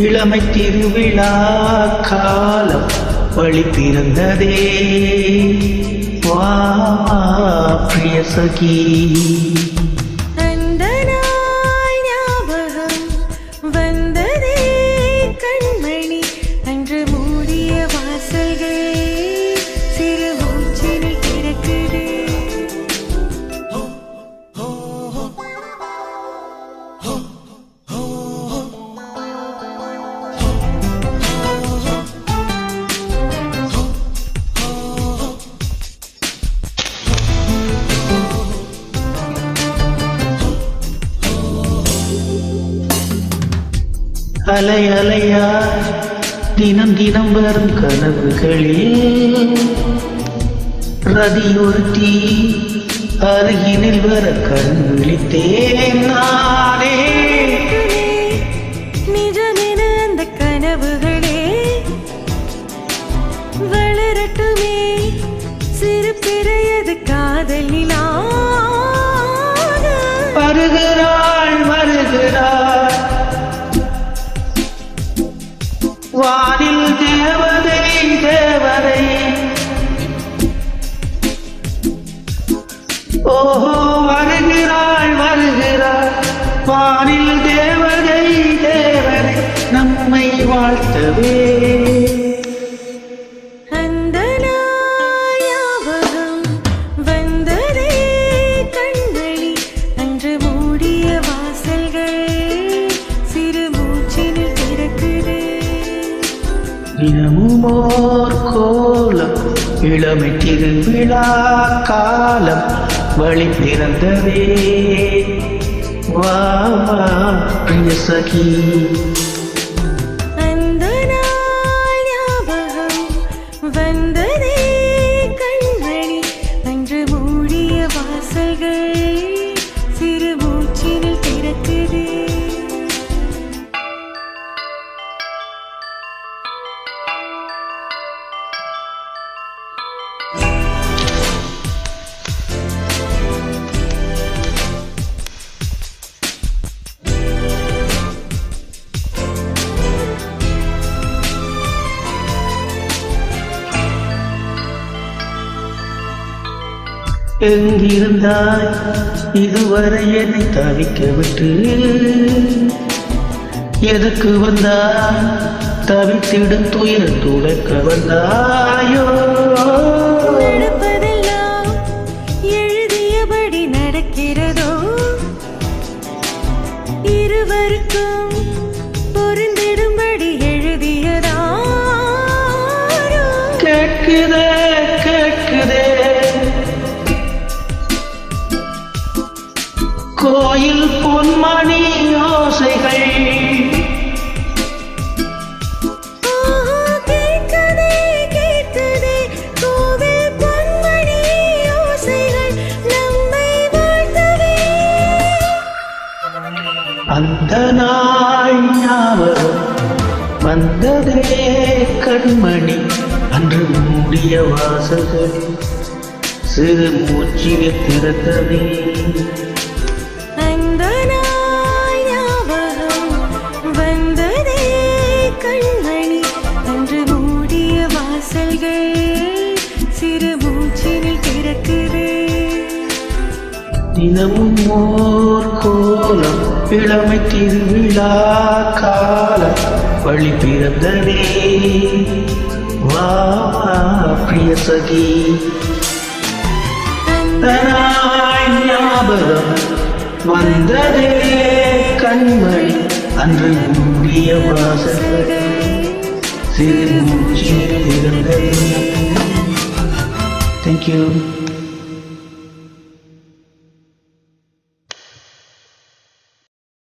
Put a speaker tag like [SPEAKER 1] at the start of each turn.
[SPEAKER 1] இளமை திருவிழா காலம் வழி பிறந்ததே வா பிரிய சகி. அலை அலையா தினம் தினம் வரும் கனவுகளில் ரதியொருத்தி அருகினில் வர கண் விழித்தேன் நானே.
[SPEAKER 2] நிஜமென அந்த கனவுகளே வளரட்டுமே, சிறு பிறையது காதலினா
[SPEAKER 1] வருகிறாள் வருகிறாள் வானில் தேவதை தேவதை. ஓஹோ வருகிறாள் வருகிறாள் வானில் தேவதை தேவதை நம்மை வாழ்த்தவே.
[SPEAKER 2] அந்த ஞாபகம் வந்ததே கண்மணி, அன்று மூடிய வாசல்கள் சிறு மூச்சினில் திறக்குதே.
[SPEAKER 1] தினமுமோர் கோலம் இளமை திருவிழா காலம் வழி பிறந்ததே வா பிரிய சகி.
[SPEAKER 2] அந்த ஞாபகம் வந்ததே கண்மணி, அன்று மூடிய வாசல்கள் சிறு மூச்சினில் திறக்குதே.
[SPEAKER 1] எங்கிருந்தாய் இதுவரை என்னை தவிக்க விட்டு, எதுக்கு வந்தாய் தவித்திடும் துயர துடைக்க வந்தாயோ.
[SPEAKER 2] நடப்பதெல்லாம் எழுதியபடி நடக்கிறதோ, இருவருக்கும் பொருந்திடும்படி எழுதியதா
[SPEAKER 1] கேட்குதே கேட்குதே கோயில் பொன்மணி யோசைகள்.
[SPEAKER 2] கேட்குதே கேட்குதே கோவில் பொன்மணி யோசைகள் நம்மை வாழ்த்தவே.
[SPEAKER 1] அந்த நாள் ஞாபகம் வந்ததே கண்மணி, அன்று மூடிய வாசல்கள் சிறு மூச்சினை திறந்ததே.
[SPEAKER 2] அந்த நாள் ஞாபகம் வந்ததே கண்மணி, அன்று மூடிய வாசல்கள் சிறு மூச்சினில் திறக்குதே.
[SPEAKER 1] தினமும் ஓர் கோலம் இளமை திருவிழா காலம் வழி பிறந்ததே வா பிரிய சகி. ஞாபகம் வந்ததே கண்மணி, அன்று மூடிய வாசல்கள் சிறு மூச்சில் திறந்ததே. Thank you.